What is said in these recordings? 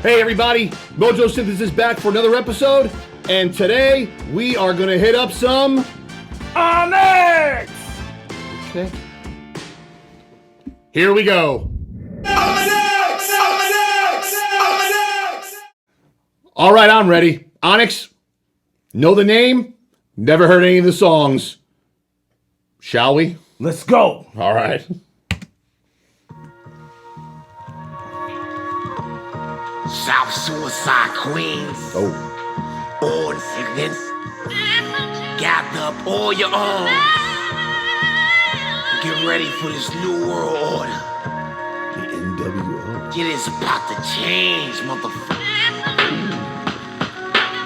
Hey everybody, Mojo-Synthesis back for another episode, and today we are going to hit up some Onyx! Okay. Here we go. Onyx! Onyx! Onyx! All right, I'm ready. Onyx, know the name, never heard any of the songs. Shall we? Let's go. All right. South Suicide Queens. Oh. All sickness. Gather up all your arms. Get ready for this new world order. The NWO. It is about to change, motherfucker.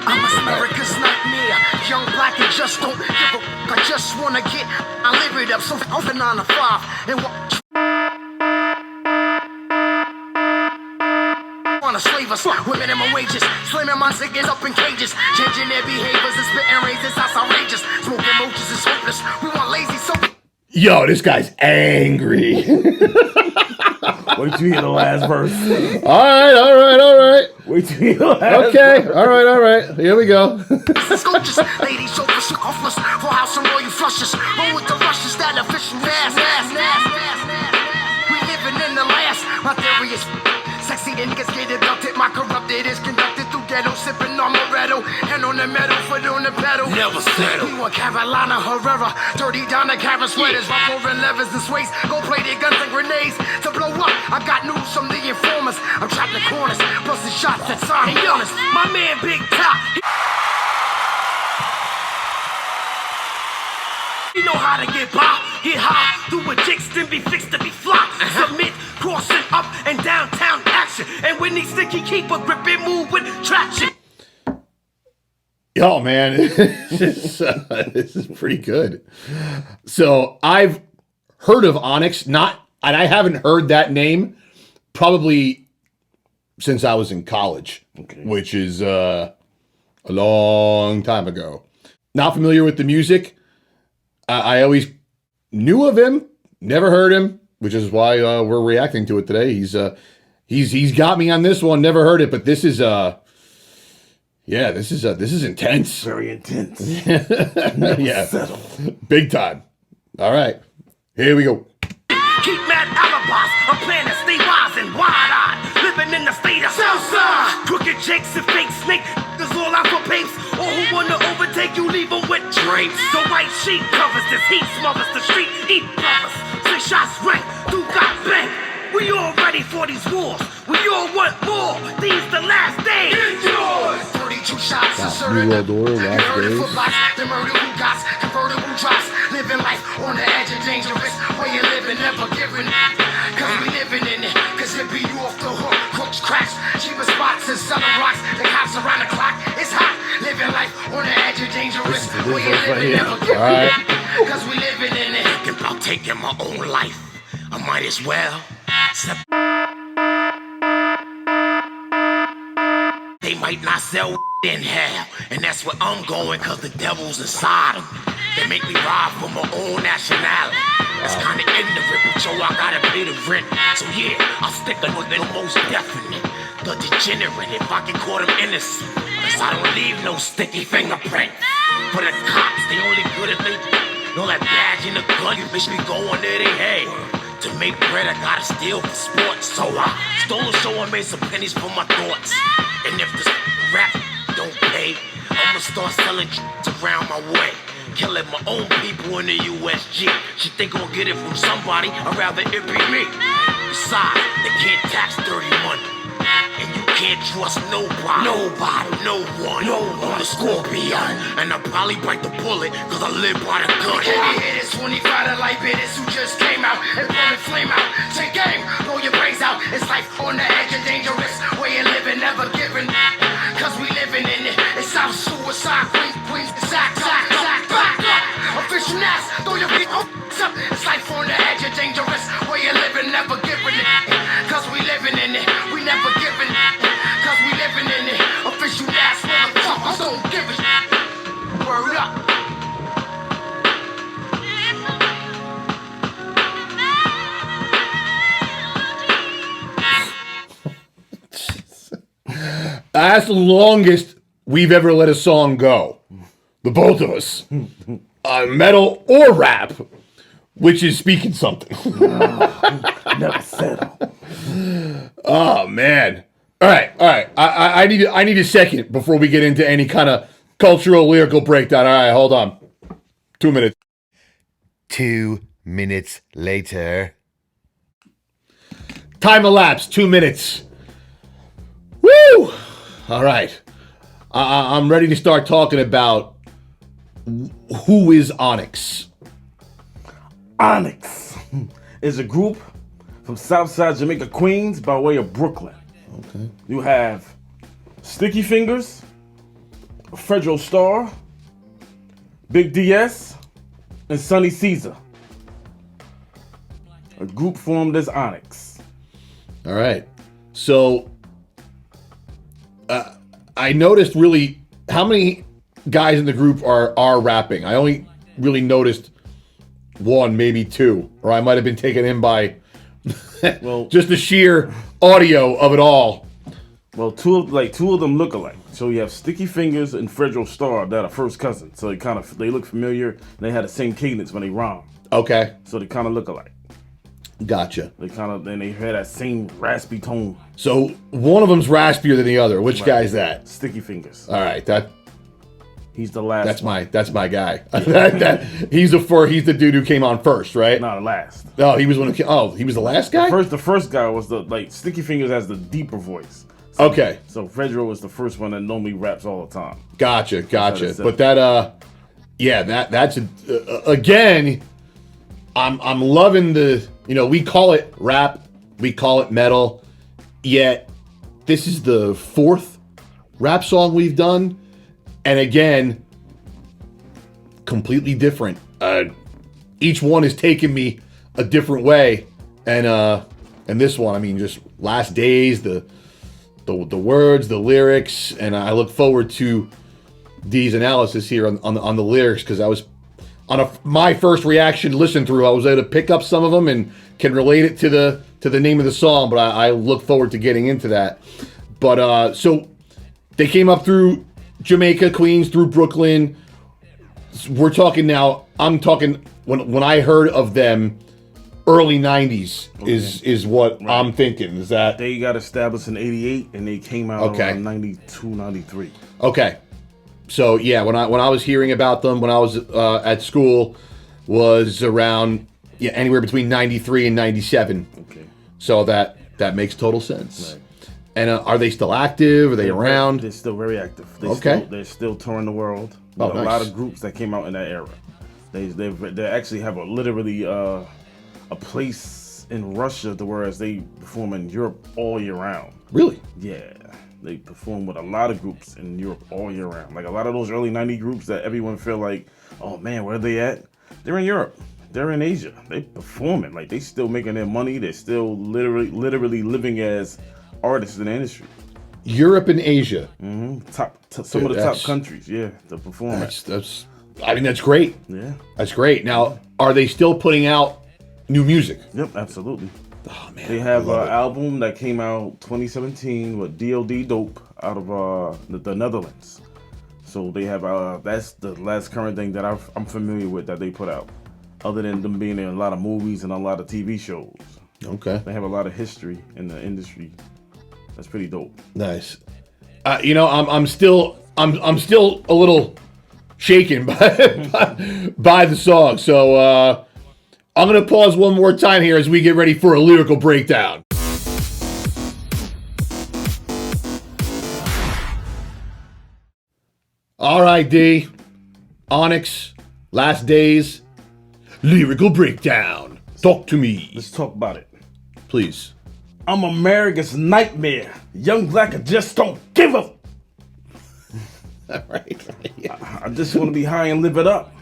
I'm America's nightmare. Young, black, and just don't give a fuck. I just wanna get, I live it up. So off 9 to 5 and watch. Wanna slave us with minimum wages, slamming my cigarettes up in cages, changing their behaviors and spitting razors. That's outrageous. Smoking roaches is hopeless. We want lazy so. Yo, this guy's angry. Wait till you hear the last verse. All right. Wait till you hear the last Okay, verse. all right. Here we go. Gorgeous ladies, so offless. Full house and royal flushes. Roll with the rushes, that official ass. We living in the last. My theory is sexy niggas get abducted. My corrupted is conducted through ghetto, sipping on Moretto. Hand on the metal, foot on the pedal. Never settle. We want Carolina Herrera, dirty down the Karen sweaters, rock over levers and sways. Go play their guns and grenades to blow up. I got news from the informers. I'm trapped in corners, busting shots at Simon Jonas. My man Big Top. You know how to get by, get high, do a jigs, then be fixed to be fly. Submit, crossing up and downtown action. And when he sticky, keep a grip and move with traction. Yo, man, this is pretty good. So I've heard of Onyx, and I haven't heard that name probably since I was in college, which is a long time ago. Not familiar with the music. I always knew of him, never heard him, which is why we're reacting to it today. He's got me on this one, never heard it, but this is this is intense. Very intense. Yeah, Settle. big time. All right, here we go. Keep mad alibis, I'm playing to stay wise and wide-eyed. Living in the state of Southside. Crooked jakes and fake snake, that's all out for papes. All who wanna overtake you, leave them with drapes. The white sheet covers this heat, smothers the street, eat brothers. 6 shots rank, 2 got bang. We all ready for these wars, we all want more. These the last days. It's yours. 32 shots inserted. New World Order, last Converted days. for blocks, the murder who got, converted who drops. Living life on the edge of dangerous. Where you living, never giving. Cause we living in it, cause it be you off the hook. Crooks, cracks, cheaper spots and selling rocks. The cops around the clock, it's hot. Living life on the edge of dangerous. Where you living, never giving. All right. Cause we living in it. Thinking about taking my own life. I might as well. They might not sell in hell, and that's where I'm going, cause the devil's inside them. They make me rob for my own nationality. It's kinda ignorant, but yo, I gotta pay the rent. So yeah, I'll stick with the most definite. The degenerate, if I can call them innocent. Cause I don't leave no sticky fingerprint. For the cops, they only good if they know that badge in the gun, you bitch be going there they head. To make bread, I gotta steal for sports. So I stole a show and made some pennies for my thoughts. And if this rap don't pay, I'ma start selling around my way. Killing my own people in the USG. She think I'll get it from somebody, I'd rather it be me. Besides, they can't tax dirty money. And you can't trust nobody. No one. On the Scorpion. And I'll probably bite the bullet, cause I live by the gun. Heavy hitters, 25 to light bitters who just came out and blowing flame out. Take aim, blow your brains out. It's life on the edge of dangerous. Where you living, never giving. Cause we living in it. It's South Suicide, Queens, sack, back. Official ass, throw your feet up. It's life on the edge of dangerous. Where you living, never giving it. Cause we living in it. We never giving it. Cause we living in it. Official ass motherfuckers don't give a shit. Word up. That's the longest we've ever let a song go. The both of us. Metal or rap, which is speaking something. Never settle. Oh, man. All right. I need a second before we get into any kind of cultural lyrical breakdown. All right, hold on. 2 minutes. 2 minutes later. Time elapsed. 2 minutes. Woo! All right. I'm ready to start talking about who is Onyx. Onyx is a group from Southside Jamaica, Queens, by way of Brooklyn. Okay. You have Sticky Fingers, Federal Star, Big DS, and Sonny Caesar. A group formed as Onyx. All right. So, I noticed really how many guys in the group are rapping. I only really noticed one, maybe two, or I might have been taken in by Well, just the sheer audio of it all. well, two of them look alike. So you have Sticky Fingers and Federal Star that are first cousins. So they look familiar. And they had the same cadence when they rhyme. Okay, So they kind of look alike. gotcha. They had that same raspy tone. So one of them's raspier than the other. Which guy's that? Sticky Fingers. All right, He's the last. that's my guy. He's the dude who came on first, right? Not the last. Oh, he was he was the last guy. The first guy was Sticky Fingers has the deeper voice. So, Okay, So Federal was the first one that normally raps all the time. gotcha. it. But that's again. I'm loving the, we call it rap, we call it metal, yet this is the fourth rap song we've done, and again, completely different. Each one has taken me a different way, and this one, I mean, just last days, the words, the lyrics, and I look forward to D's analysis here on the lyrics, because I was on my first reaction listen through, I was able to pick up some of them and can relate it to the name of the song, but I look forward to getting into that. But so they came up through Jamaica, Queens, through Brooklyn. We're talking now. I'm talking when I heard of them, early '90s is what I'm thinking. Is that They got established in '88 and they came out around '92, '93. okay? So yeah, when I was hearing about them when I was at school was around anywhere between '93 and '97. Okay. So that makes total sense. Right. And are they still active? Are they around? They're still very active. They're still touring the world. Oh, There's a lot of groups that came out in that era. They actually have literally a place in Russia to whereas they perform in Europe all year round. Really? Yeah. They perform with a lot of groups in Europe all year round. Like a lot of those early '90s groups that everyone feel like, oh man, where are they at? They're in Europe. They're in Asia. They performing. Like they still making their money. They're still literally living as artists in the industry. Europe and Asia. Mm-hmm. Some of the top countries, to perform. That's great. Yeah. That's great. Now, are they still putting out new music? Yep, absolutely. Oh man, They have an album that came out 2017 with DOD Dope out of the Netherlands. So they have that's the last current thing that I'm familiar with that they put out. Other than them being in a lot of movies and a lot of TV shows. Okay. They have a lot of history in the industry. That's pretty dope. Nice. I'm still a little shaken by the song. So I'm gonna pause one more time here as we get ready for a lyrical breakdown. All right, D. Onyx, Last Days, lyrical breakdown. Talk to me, Let's talk about it. please. I'm America's nightmare. Young black, I just don't give a. All right. I just want to be high and live it up.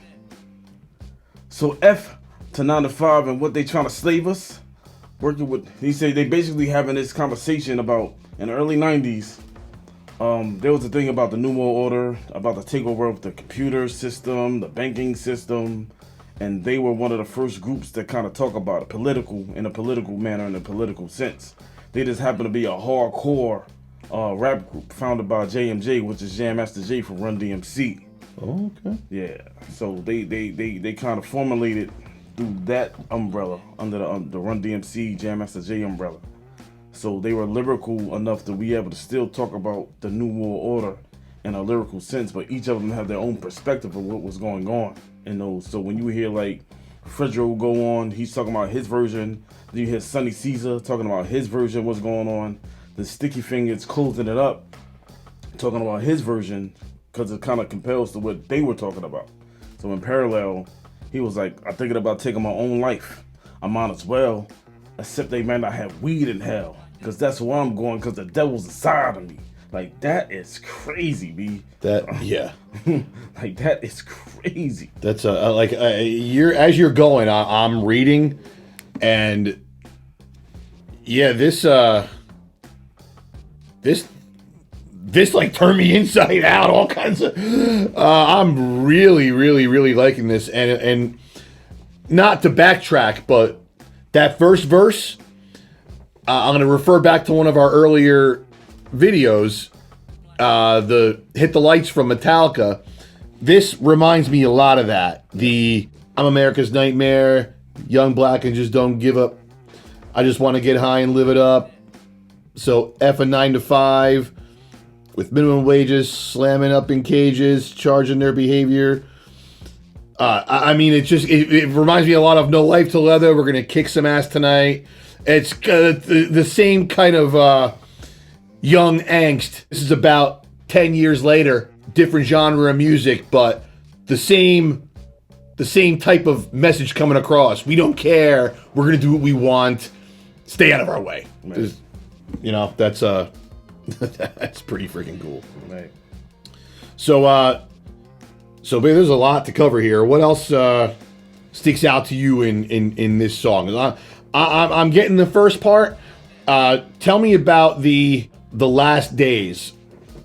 So F to 9 to 5 and what they trying to slave us. Working with, he said they basically having this conversation about in the early '90s. There was a thing about the New World Order, about the takeover of the computer system, the banking system, and they were one of the first groups that kind of talk about it in a political manner, in a political sense. They just happen to be a hardcore rap group founded by JMJ, which is Jam Master Jay from Run DMC. Oh, okay. Yeah, so they kind of formulated through that umbrella under the Run DMC Jam Master Jay umbrella. So they were lyrical enough to be able to still talk about the New World Order in a lyrical sense, but each of them have their own perspective of what was going on in those. So when you hear like Fredro go on, he's talking about his version. Then you hear Sonny Caesar talking about his version, what's going on. The Sticky Fingers closing it up, talking about his version, because it kind of compels to what they were talking about. So in parallel, he was like, I'm thinking about taking my own life. I might as well, except they might not have weed in hell, because that's where I'm going, because the devil's inside of me. Like, that is crazy, B. Yeah. Like, that is crazy. That's as you're going, I'm reading, and yeah, this like turned me inside out, all kinds of, I'm really, really, really liking this, and not to backtrack, but that first verse, I'm going to refer back to one of our earlier videos, the Hit the Lights from Metallica. This reminds me a lot of that. I'm America's Nightmare, young, black, and just don't give up. I just want to get high and live it up. So F a 9 to 5 with minimum wages, slamming up in cages, charging their behavior. I mean, it reminds me a lot of No Life Till Leather. We're gonna kick some ass tonight. It's the same kind of young angst. This is about 10 years later, different genre of music, but the same type of message coming across. We don't care. We're gonna do what we want. Stay out of our way. Right. You know, that's that's pretty freaking cool. Right. So babe, there's a lot to cover here. What else sticks out to you in this song? I'm getting the first part. Tell me about the last days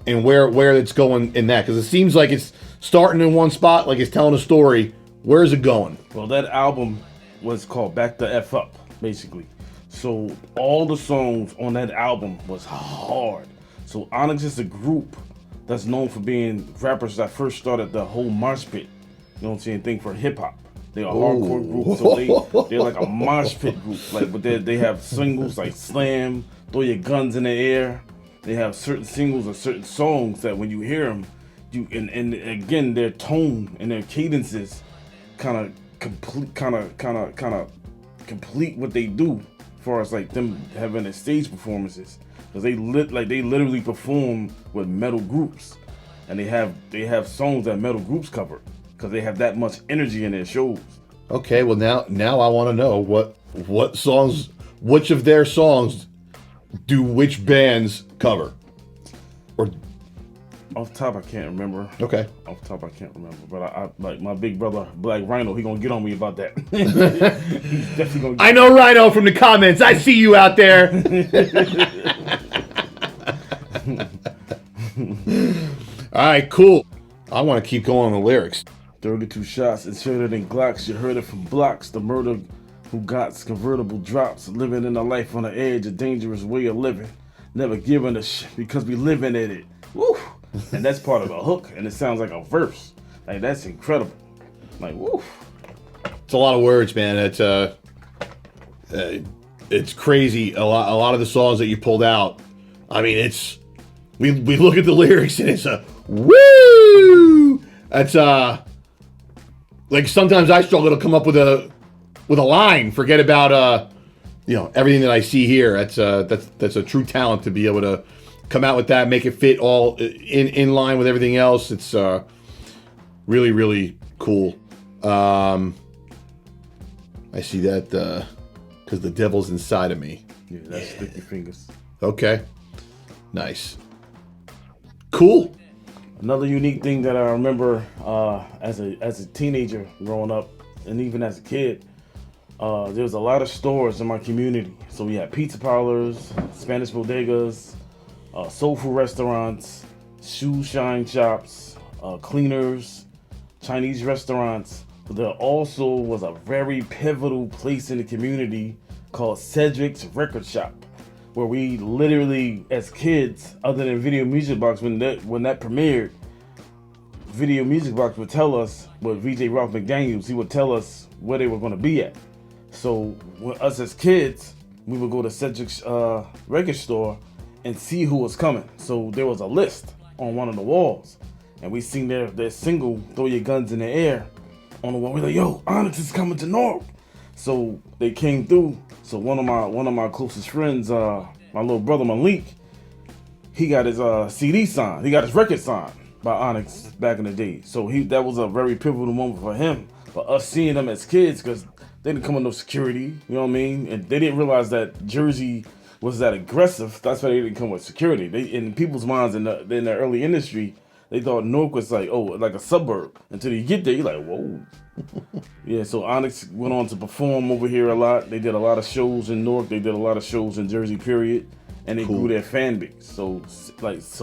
and where it's going in that, because it seems like it's starting in one spot, like it's telling a story. Where is it going? Well, that album was called Back the F Up, basically. So all the songs on that album was hard. So Onyx is a group that's known for being rappers that first started the whole mosh pit, you know what I'm saying, thing for hip hop. They're a hardcore group, so they're like a mosh pit group. Like, but they have singles like Slam, Throw Your Guns in the Air. They have certain singles or certain songs that when you hear them, and again their tone and their cadences kind of complete what they do, as far as like them having their stage performances, because they literally perform with metal groups, and they have songs that metal groups cover, because they have that much energy in their shows. Okay, well now I want to know what songs, which of their songs do which bands cover? Or off top I can't remember. Okay. Off top I can't remember, but I like my big brother Black Rhino. He gonna get on me about that. He's definitely gonna. I know Rhino from the comments. I see you out there. All right, cool. I want to keep going on the lyrics. 32 shots inserted in Glocks. You heard it from blocks. The murder who got convertible drops. Living in a life on the edge, a dangerous way of living. Never giving a shit because we living in it. Woo! And that's part of the hook, and it sounds like a verse. Like, that's incredible. Like, woo! It's a lot of words, man. It's crazy. A lot of the songs that you pulled out. I mean, it's we look at the lyrics and it's a woo. That's like sometimes I struggle to come up with a line. Forget about everything that I see here. That's a true talent to be able to come out with that, make it fit all in line with everything else. It's really, really cool. I see that because the devil's inside of me. Yeah, that's Sticky Fingers. Okay, nice, cool. Another unique thing that I remember as a teenager growing up, and even as a kid, there was a lot of stores in my community. So we had pizza parlors, Spanish bodegas, soul food restaurants, shoe shine shops, cleaners, Chinese restaurants. But there also was a very pivotal place in the community called Cedric's Record Shop, where we literally, as kids, other than Video Music Box, when that premiered, Video Music Box would tell us, with VJ Ralph McDaniels, he would tell us where they were going to be at. So when us as kids, we would go to Cedric's record store and see who was coming. So there was a list on one of the walls, and we seen their single "Throw Your Guns in the Air" on the wall. We're like, "Yo, Onyx is coming to Newark." So they came through. So one of my closest friends, my little brother Malik, he got his CD signed. He got his record signed by Onyx back in the day. So that was a very pivotal moment for him. But us seeing them as kids, because they didn't come with no security, you know what I mean? And they didn't realize that Jersey was that aggressive. That's why they didn't come with security. They, in people's minds in the early industry, they thought Newark was like a suburb. Until you get there, you're like, whoa. Yeah, so Onyx went on to perform over here a lot. They did a lot of shows in Newark. They did a lot of shows in Jersey, period. And they grew their fan base. So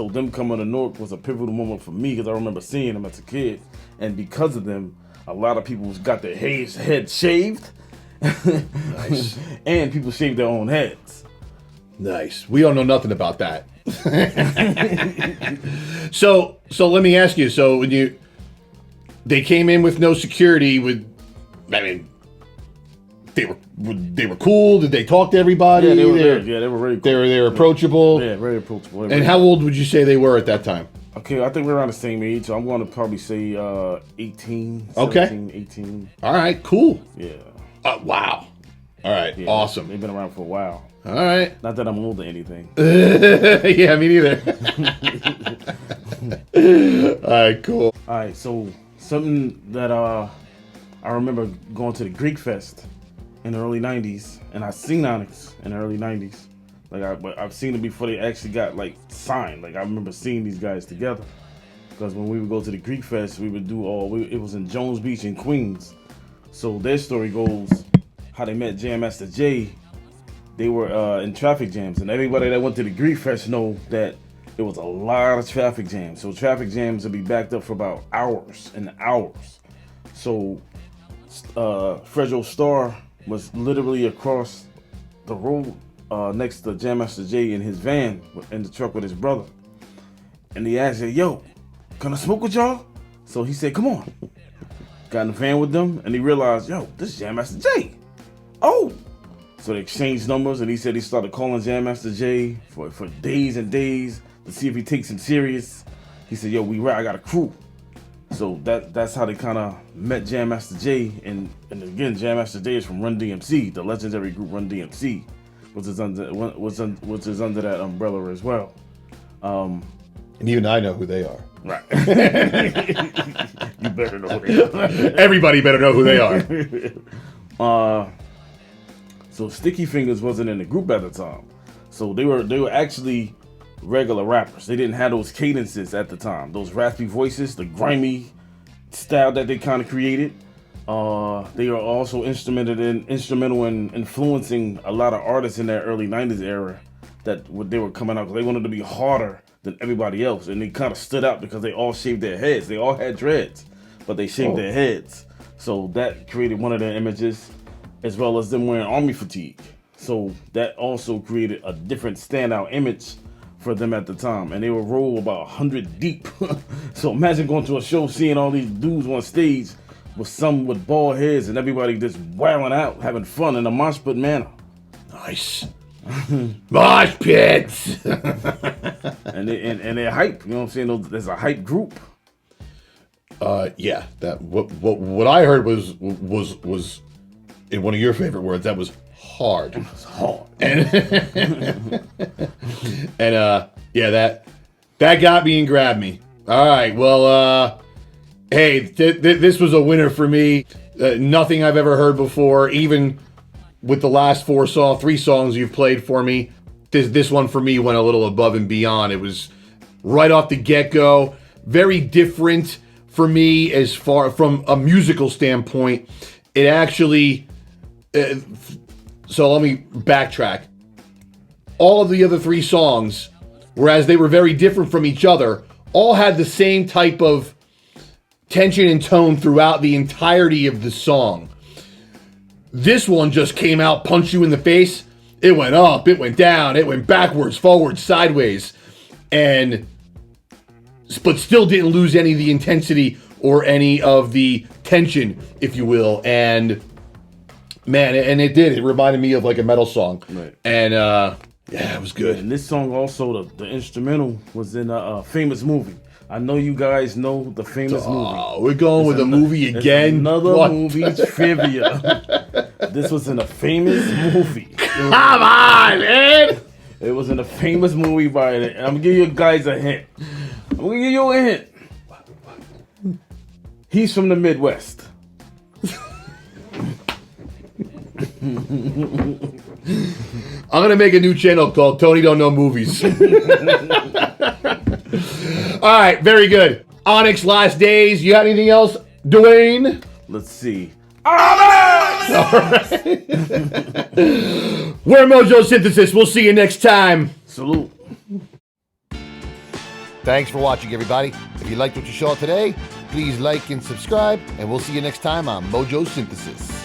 them coming to Newark was a pivotal moment for me, because I remember seeing them as a kid. And because of them, a lot of people got their head shaved. Nice. And people shaved their own heads. Nice. We don't know nothing about that. So let me ask you. So when they came in with no security, they were cool. Did they talk to everybody? Yeah, they were there. Yeah, they were very cool. They were approachable. Yeah, very approachable. And how old would you say they were at that time? Okay, I think we're around the same age. So I'm going to probably say 18, 17, Okay. 18. All right, cool. Yeah. Wow. All right, Yeah, awesome. They've been around for a while. All right. Not that I'm old or anything. Yeah, me neither. All right, cool. All right, so something that I remember going to the Greek Fest in the early 90s, and I seen Onyx in the early 90s. Like I've seen them before they actually got like signed. Like I remember seeing these guys together. Because when we would go to the Greek Fest, we would do it was in Jones Beach in Queens. So their story goes how they met Jam Master Jay. They were in traffic jams, and everybody that went to the Greek Fest know that it was a lot of traffic jams. So traffic jams would be backed up for about hours and hours. So Fredro Starr was literally across the road next to Jam Master Jay in his van in the truck with his brother. And he asked, "Yo, can I smoke with y'all?" So he said, "Come on." Got in the van with them, and he realized, "Yo, this is Jam Master Jay." Oh! So they exchanged numbers, and he said he started calling Jam Master Jay for days and days to see if he takes him serious. He said, "Yo, I got a crew." So that's how they kind of met Jam Master Jay. And again, Jam Master Jay is from Run DMC, the legendary group Run DMC, which is under that umbrella as well. And even I know who they are. Right. You better know who they are. Everybody better know who they are. So Sticky Fingers wasn't in the group at the time. So they were actually regular rappers. They didn't have those cadences at the time. Those raspy voices, the grimy style that they kind of created. They are also instrumental in influencing a lot of artists in that early 90s era that they were coming out, because they wanted to be harder than everybody else. And they kind of stood out because they all shaved their heads. They all had dreads, but they shaved their heads. So that created one of their images, as well as them wearing army fatigue. So that also created a different standout image for them at the time. And they would roll about 100 deep. So imagine going to a show, seeing all these dudes on stage with some with bald heads and everybody just wailing out, having fun in a mosh pit manner. Nice. Mosh pits. And they're hype, you know what I'm saying? There's a hype group. Yeah, that what I heard was in one of your favorite words, that was hard. It was hard. And yeah, that got me and grabbed me. All right, well, hey, this was a winner for me. Nothing I've ever heard before, even with the last three songs you've played for me. This one for me went a little above and beyond. It was right off the get-go, very different for me as far from a musical standpoint. It actually, so let me backtrack. All of the other three songs, whereas they were very different from each other, all had the same type of tension and tone throughout the entirety of the song. This one just came out, punched you in the face, It went up, it went down, it went backwards, forwards, sideways, but still didn't lose any of the intensity or any of the tension, if you will. And man, and it did. It reminded me of like a metal song. Right. And yeah, it was good. And this song also, the instrumental was in a famous movie. I know you guys know the famous movie. We're going with a movie again. Another movie trivia. This was in a famous movie. Come on, man. It was in a famous movie by. I'm gonna give you guys a hint. I'm gonna give you a hint. He's from the Midwest. I'm gonna make a new channel called Tony Don't Know Movies. All right, very good. Onyx, Last Days. You got anything else, Dwayne? Let's see. We're Mojo-Synthesis. We'll see you next time. Salute. Thanks for watching, everybody. If you liked what you saw today, please like and subscribe, and we'll see you next time on Mojo-Synthesis.